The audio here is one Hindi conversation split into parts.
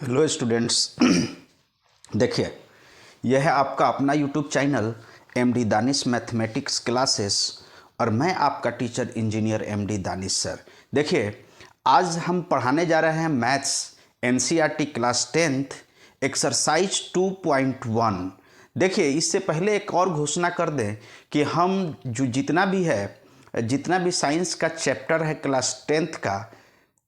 Hello students. देखिए, यह है आपका अपना YouTube channel MD Danish mathematics classes और मैं आपका teacher engineer MD Danish sir. देखिए, आज हम पढ़ाने जा रहे हैं maths NCERT class 10th exercise 2.1। देखिए, इससे पहले एक और घोषणा कर दें कि हम जितना भी साइंस का चैप्टर है क्लास 10th का,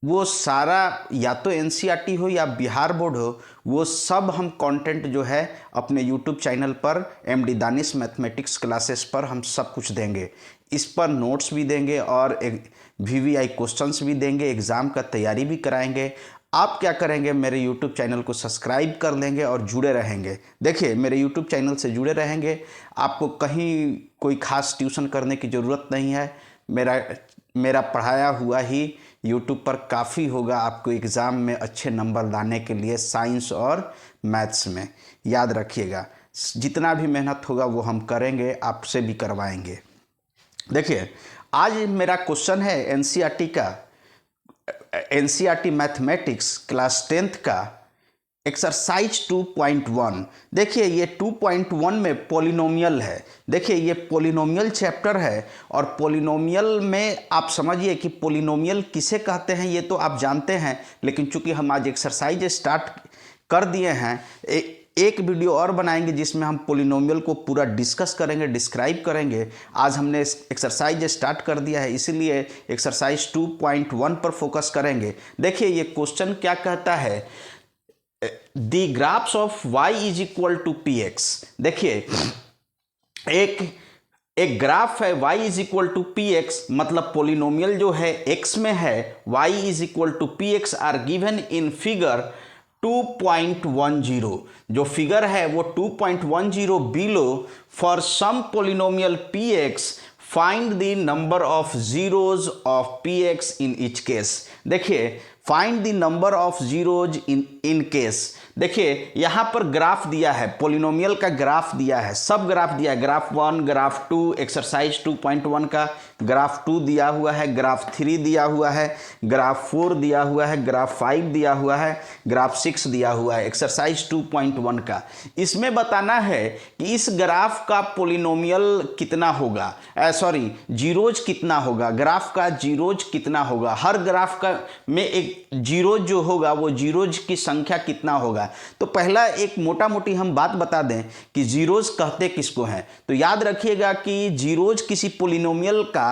वो सारा या तो एनसीईआरटी हो या बिहार बोर्ड हो, वो सब हम कंटेंट जो है अपने यूट्यूब चैनल पर एमडी दानिश मैथमेटिक्स क्लासेस पर हम सब कुछ देंगे। इस पर नोट्स भी देंगे और एक वीवीआई क्वेश्चंस भी देंगे, एग्ज़ाम का तैयारी भी कराएंगे। आप क्या करेंगे, मेरे यूट्यूब चैनल को सब्सक्राइब कर लेंगे और जुड़े रहेंगे। देखिए, मेरे यूट्यूब चैनल से जुड़े रहेंगे, आपको कहीं कोई ख़ास ट्यूशन करने की ज़रूरत नहीं है। मेरा पढ़ाया हुआ ही यूट्यूब पर काफ़ी होगा आपको एग्ज़ाम में अच्छे नंबर लाने के लिए, साइंस और मैथ्स में। याद रखिएगा, जितना भी मेहनत होगा वो हम करेंगे, आपसे भी करवाएंगे। देखिए, आज मेरा क्वेश्चन है एनसीईआरटी मैथमेटिक्स क्लास 10th का एक्सरसाइज 2.1। देखिए, ये 2.1 में पॉलिनोमियल है। देखिए, ये पॉलिनोमियल चैप्टर है और पॉलिनोमियल में आप समझिए कि पॉलिनोमियल किसे कहते हैं ये तो आप जानते हैं, लेकिन चूंकि हम आज एक्सरसाइज स्टार्ट कर दिए हैं, एक वीडियो और बनाएंगे जिसमें हम पॉलिनोमियल को पूरा डिस्कस करेंगे, डिस्क्राइब करेंगे। आज हमने एक्सरसाइज स्टार्ट कर दिया है, इसीलिए एक्सरसाइज 2.1 पर फोकस करेंगे। देखिए, ये क्वेश्चन क्या कहता है, the graphs of y is equal to P X. देखिए, एक ग्राफ है y is equal to P X, मतलब पोलिनोमियल जो है x में है, y is equal to P x are given in figure 2.10। जो फिगर है वो 2.10 below for some polynomial P x find the number of zeros of P x in each case. देखिए, find the number of zeros in case. देखिए, यहाँ पर ग्राफ दिया है, पोलिनोमियल का ग्राफ दिया है, सब ग्राफ दिया है, ग्राफ 1, ग्राफ 2, एक्सरसाइज 2.1 का ग्राफ 2 दिया हुआ है, ग्राफ 3 दिया हुआ है, ग्राफ 4 दिया हुआ है, ग्राफ 5 दिया हुआ है, ग्राफ 6 दिया हुआ है एक्सरसाइज 2.1 का। इसमें बताना है कि इस ग्राफ का पोलिनोमियल कितना होगा, जीरोज कितना होगा, ग्राफ का जीरोज कितना होगा, हर ग्राफ का में एक जीरोज जो होगा वो जीरोज की संख्या कितना होगा। तो पहला एक मोटा मोटी हम बात बता दें कि जीरोज कहते किसको हैं। तो याद रखिएगा कि जीरोज किसी पोलिनोमियल का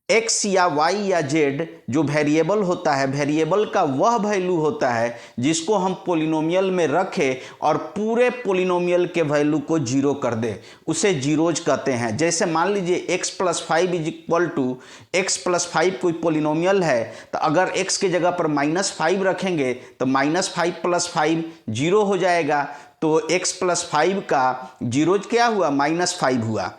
x या y या z जो वेरिएबल होता है, वेरिएबल का वह वैल्यू होता है जिसको हम पोलिनोमियल में रखें और पूरे पोलिनोमियल के वैल्यू को जीरो कर दे, उसे जीरोज कहते हैं। जैसे मान लीजिए x + 5 is equal to x + 5 कोई पोलिनोमियल है, तो अगर x के जगह पर -5 रखेंगे तो -5 + 5 जीरो हो जाएगा। तो x + 5 का जीरोज क्या हुआ, -5 हुआ।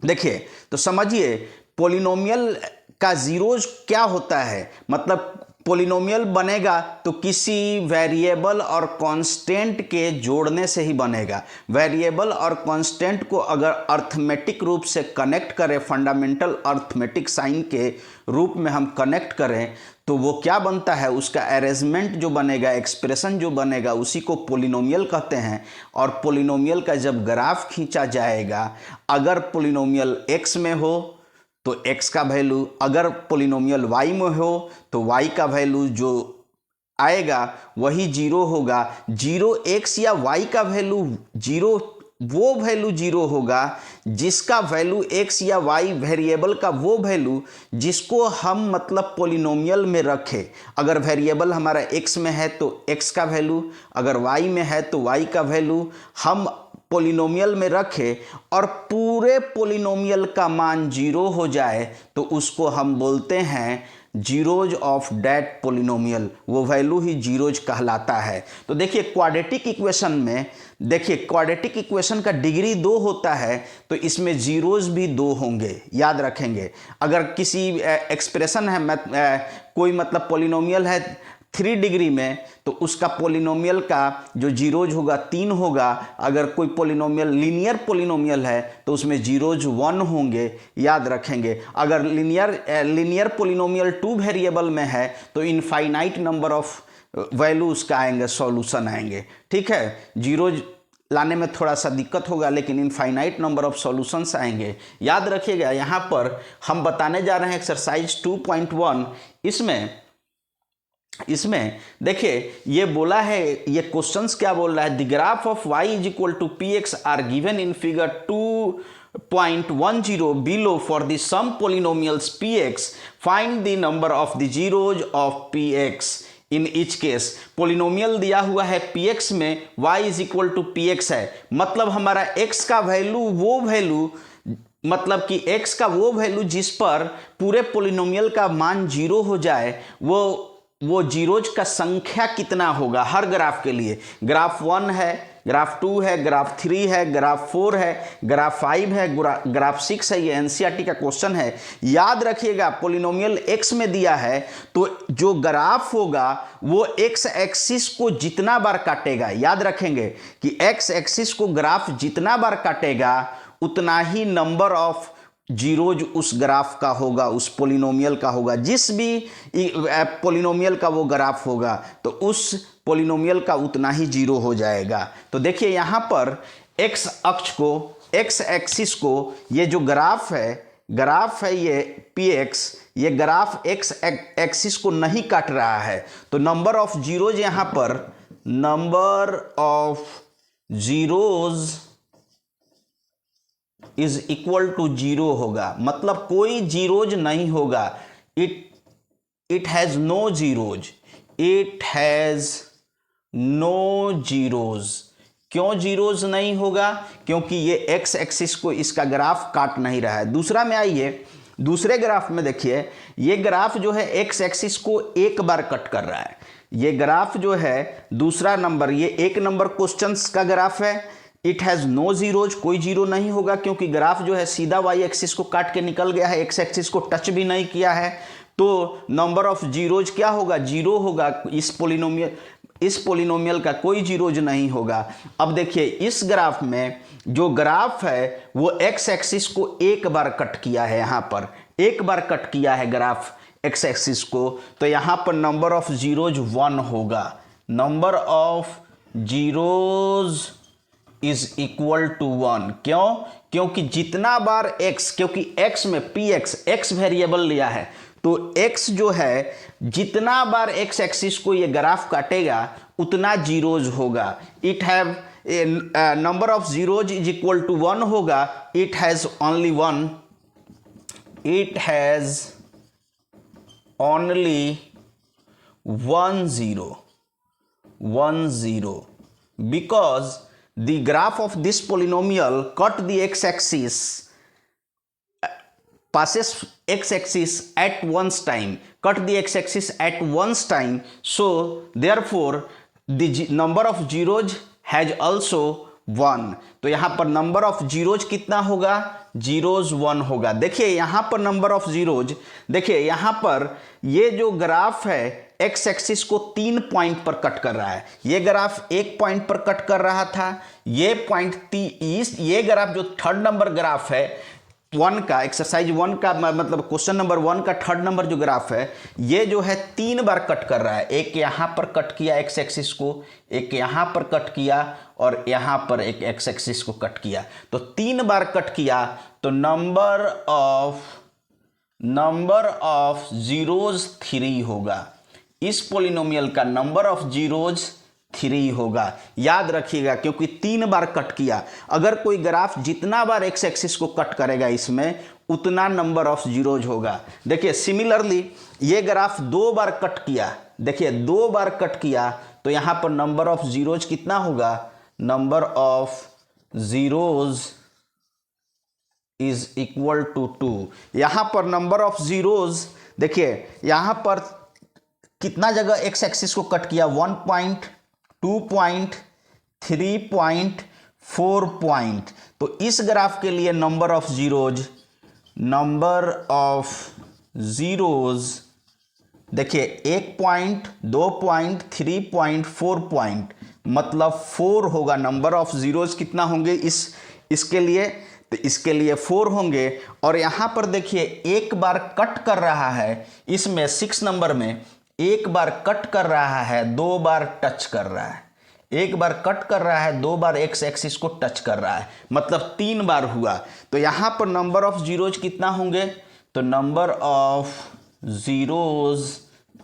देखिए, तो समझिए पोलिनोमियल का जीरोज क्या होता है, मतलब पोलिनोमियल बनेगा तो किसी वेरिएबल और कांस्टेंट के जोड़ने से ही बनेगा। वेरिएबल और कांस्टेंट को अगर अर्थमेटिक रूप से कनेक्ट करें, फंडामेंटल अर्थमेटिक साइन के रूप में हम कनेक्ट करें, तो वो क्या बनता है, उसका अरेंजमेंट जो बनेगा, एक्सप्रेशन जो बनेगा, उसी को पोलिनोमियल कहते हैं। और पोलिनोमियल का जब ग्राफ खींचा जाएगा, अगर पोलिनोमियल x में हो तो x का वैल्यू, अगर पोलिनोमियल y में हो तो y का वैल्यू जो आएगा वही जीरो होगा। जीरो x या y का वैल्यू जीरो, वो वैल्यू जीरो होगा जिसका वैल्यू x या y वेरिएबल का वो वैल्यू जिसको हम मतलब पोलिनोमियल में रखें। अगर वेरिएबल हमारा x में है तो x का वैल्यू, अगर y में है तो y का वैल्यू हम पोलिनोमियल में रखें और पूरे पोलिनोमियल का मान जीरो हो जाए तो उसको हम बोलते हैं जीरोज ऑफ दैट पोलिनोमियल, वो वैल्यू ही जीरोज कहलाता है। तो देखिए, क्वाड्रेटिक इक्वेशन में, देखिए क्वाड्रेटिक इक्वेशन का डिग्री 2 होता है, तो इसमें जीरोज भी 2 होंगे, याद रखेंगे। अगर किसी एक्सप्रेशन है, कोई मतलब पोलिनोमियल है 3 डिग्री में, तो उसका पोलिनोमियल का जो जीरोज होगा 3 होगा। अगर कोई पोलिनोमियल लीनियर पोलिनोमियल है तो उसमें जीरोज 1 होंगे, याद रखेंगे। अगर लीनियर पोलिनोमियल 2 वेरिएबल में है तो इनफाइनाइट नंबर ऑफ वैल्यू उसका आएंगे, सॉल्यूशन आएंगे। ठीक है, जीरोज लाने में थोड़ा सा दिक्कत होगा, लेकिन इनफाइनाइट नंबर ऑफ सॉल्यूशंस आएंगे। याद रखिएगा, यहाँ पर हम बताने जा रहे हैं एक्सरसाइज 2.1। इसमें देखिए ये बोला है, ये क्वेश्चंस क्या बोल रहा है, the graph of y is equal to P x are given in figure 2.10 below for the some polynomials p x, find the number of the zeros of P x in each case. Polynomial दिया हुआ है पी एक्स में, y is equal to P x है, मतलब हमारा x का वैल्यू वो वैल्यू, मतलब कि x का वो वैल्यू जिस पर पूरे पोलिनोमियल का मान जीरो हो जाए, वो जीरोज का संख्या कितना होगा हर ग्राफ के लिए। ग्राफ 1 है, ग्राफ 2 है, ग्राफ 3 है, ग्राफ 4 है, ग्राफ 5 है, ग्राफ 6 है। ये एनसीईआरटी का क्वेश्चन है। याद रखिएगा, पोलिनोमियल x में दिया है तो जो ग्राफ होगा वो x एक्सिस को जितना बार काटेगा, याद रखेंगे कि x एक्सिस को ग्राफ जितना बार काटेगा उतना ही नंबर ऑफ जीरोज उस ग्राफ का होगा, उस पोलिनोमियल का होगा। जिस भी पोलिनोमियल का वो ग्राफ होगा तो उस पोलिनोमियल का उतना ही जीरो हो जाएगा। तो देखिए यहाँ पर x अक्ष को, x एक्सिस को, ये जो ग्राफ है ये px, ये ग्राफ x एक्सिस को नहीं काट रहा है, तो नंबर ऑफ जीरोज यहाँ पर, number of zeros is equal to zero होगा, मतलब कोई जीरोज नहीं होगा। It has no zeros, it has no zeros. क्यों जीरोज नहीं होगा? क्योंकि ये एक्स एक्सिस को इसका ग्राफ काट नहीं रहा है। दूसरा में आइए, दूसरे ग्राफ में देखिए, ये ग्राफ जो है एक्स एक्सिस को एक बार कट कर रहा है। ये ग्राफ जो है दूसरा नंबर, ये एक नंबर क्वेश्चंस का ग्राफ है। इट हैज़ नो जीरोज, कोई जीरो नहीं होगा क्योंकि ग्राफ जो है सीधा वाई एक्सिस को काट के निकल गया है, एक्स एक्सिस को टच भी नहीं किया है। तो नंबर ऑफ जीरोज क्या होगा? जीरो होगा। इस पोलिनोमियल का कोई जीरोज नहीं होगा। अब देखिए इस ग्राफ में जो ग्राफ है वो एक्स एक्सिस को एक बार कट किया है, यहाँ पर एक बार कट किया है ग्राफ एक्स एक्सिस को, तो यहाँ पर नंबर ऑफ जीरोज 1 होगा। Number of zeros is equal to 1। क्यों? क्योंकि जितना बार x, क्योंकि x में x वेरिएबल लिया है, तो x जो है जितना बार x एक्सिस को ये ग्राफ काटेगा उतना जीरोज होगा। It have number of zeros is equal to 1 होगा। It has only 1, it has only 1 0 because the graph of this polynomial cut the x-axis, passes x-axis at one's time, cut the x-axis at one's time, so therefore the number of zeros has also 1। तो यहाँ पर नंबर ऑफ जीरोज कितना होगा? जीरोज 1 होगा। देखिए यहाँ पर नंबर ऑफ जीरोज, देखिए यहाँ पर ये जो ग्राफ है एक्स एक्सिस को 3 पॉइंट पर कट कर रहा है। ये ग्राफ 1 पॉइंट पर कट कर रहा था। ये ग्राफ जो थर्ड नंबर ग्राफ है 1 का, एक्सरसाइज 1 का, मतलब क्वेश्चन नंबर 1 का थर्ड नंबर जो ग्राफ है, ये जो है 3 बार कट कर रहा है। एक यहाँ पर कट किया एक्स एक्सिस को, एक यहाँ पर कट किया और यहाँ पर एक एक्स एक्सिस को कट किया, तो 3 बार कट किया। तो नंबर ऑफ जीरोज 3 होगा। इस पोलिनोमियल का नंबर ऑफ जीरोज 3 होगा। याद रखिएगा क्योंकि 3 बार कट किया। अगर कोई ग्राफ जितना बार एक्स एक्सिस को कट करेगा इसमें उतना नंबर ऑफ जीरोज होगा। देखिए सिमिलरली ये ग्राफ 2 बार कट किया, देखिए 2 बार कट किया, तो यहाँ पर नंबर ऑफ जीरोज कितना होगा? Number of zeros is equal to 2। यहाँ पर नंबर ऑफ जीरोज, देखिए यहाँ पर कितना जगह एक्स एक्सिस को कट किया? 1 पॉइंट, 2 पॉइंट, 3 पॉइंट, 4 पॉइंट। तो इस ग्राफ के लिए नंबर ऑफ जीरोज, देखिए 1 पॉइंट, 2 पॉइंट, 3 पॉइंट, 4 पॉइंट, मतलब 4 होगा। नंबर ऑफ जीरोज कितना होंगे इसके लिए? तो इसके लिए 4 होंगे। और यहाँ पर देखिए एक बार कट कर रहा है, इसमें 6 नंबर में एक बार कट कर रहा है, 2 बार टच कर रहा है। एक बार कट कर रहा है, 2 बार एक्स एक्सिस को टच कर रहा है, मतलब 3 बार हुआ। तो यहाँ पर नंबर ऑफ जीरोज कितना होंगे? तो नंबर ऑफ जीरोज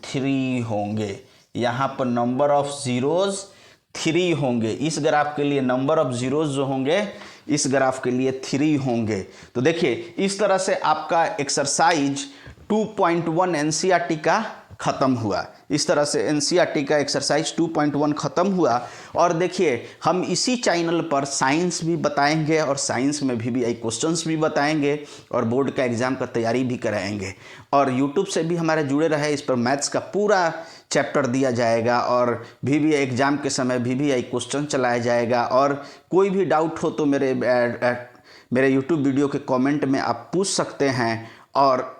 3 होंगे। यहाँ पर नंबर ऑफ जीरोज 3 होंगे। इस ग्राफ के लिए नंबर ऑफ जीरोज जो होंगे इस ग्राफ के लिए 3 होंगे। तो देखिए इस तरह से आपका एक्सरसाइज 2.1 एनसीईआरटी का खत्म हुआ। इस तरह से एनसीईआरटी का एक्सरसाइज 2.1 खत्म हुआ। और देखिए हम इसी चैनल पर साइंस भी बताएंगे और साइंस में VVI क्वेश्चंस भी बताएंगे और बोर्ड का एग्ज़ाम का तैयारी भी कराएंगे। और यूट्यूब से भी हमारे जुड़े रहे, इस पर मैथ्स का पूरा चैप्टर दिया जाएगा और VVI एग्ज़ाम के समय VVI क्वेश्चन चलाया जाएगा। और कोई भी डाउट हो तो मेरे यूट्यूब वीडियो के कमेंट में आप पूछ सकते हैं और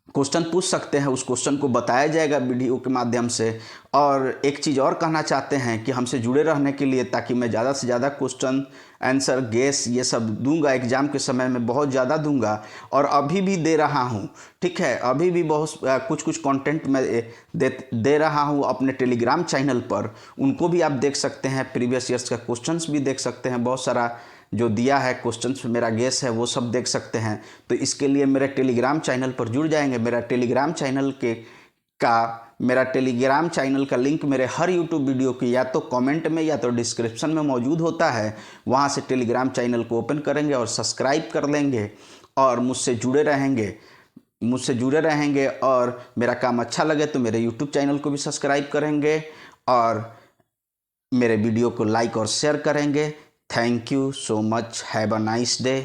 क्वेश्चन पूछ सकते हैं, उस क्वेश्चन को बताया जाएगा वीडियो के माध्यम से। और एक चीज़ और कहना चाहते हैं कि हमसे जुड़े रहने के लिए, ताकि मैं ज़्यादा से ज़्यादा क्वेश्चन आंसर गेस ये सब दूंगा, एग्ज़ाम के समय में बहुत ज़्यादा दूंगा और अभी भी दे रहा हूँ। ठीक है, अभी भी बहुत कुछ कंटेंट मैं दे रहा हूँ अपने टेलीग्राम चैनल पर, उनको भी आप देख सकते हैं। प्रीवियस ईयर्स का क्वेश्चंस भी देख सकते हैं, बहुत सारा जो दिया है क्वेश्चंस मेरा गेस है वो सब देख सकते हैं। तो इसके लिए मेरे टेलीग्राम चैनल पर जुड़ जाएंगे। मेरा टेलीग्राम चैनल का लिंक मेरे हर यूट्यूब वीडियो की या तो कमेंट में या तो डिस्क्रिप्शन में मौजूद होता है। वहाँ से टेलीग्राम चैनल को ओपन करेंगे और सब्सक्राइब कर लेंगे और मुझसे जुड़े रहेंगे और मेरा काम अच्छा लगे तो मेरे यूट्यूब चैनल को भी सब्सक्राइब करेंगे और मेरे वीडियो को लाइक और शेयर करेंगे। Thank you so much. Have a nice day.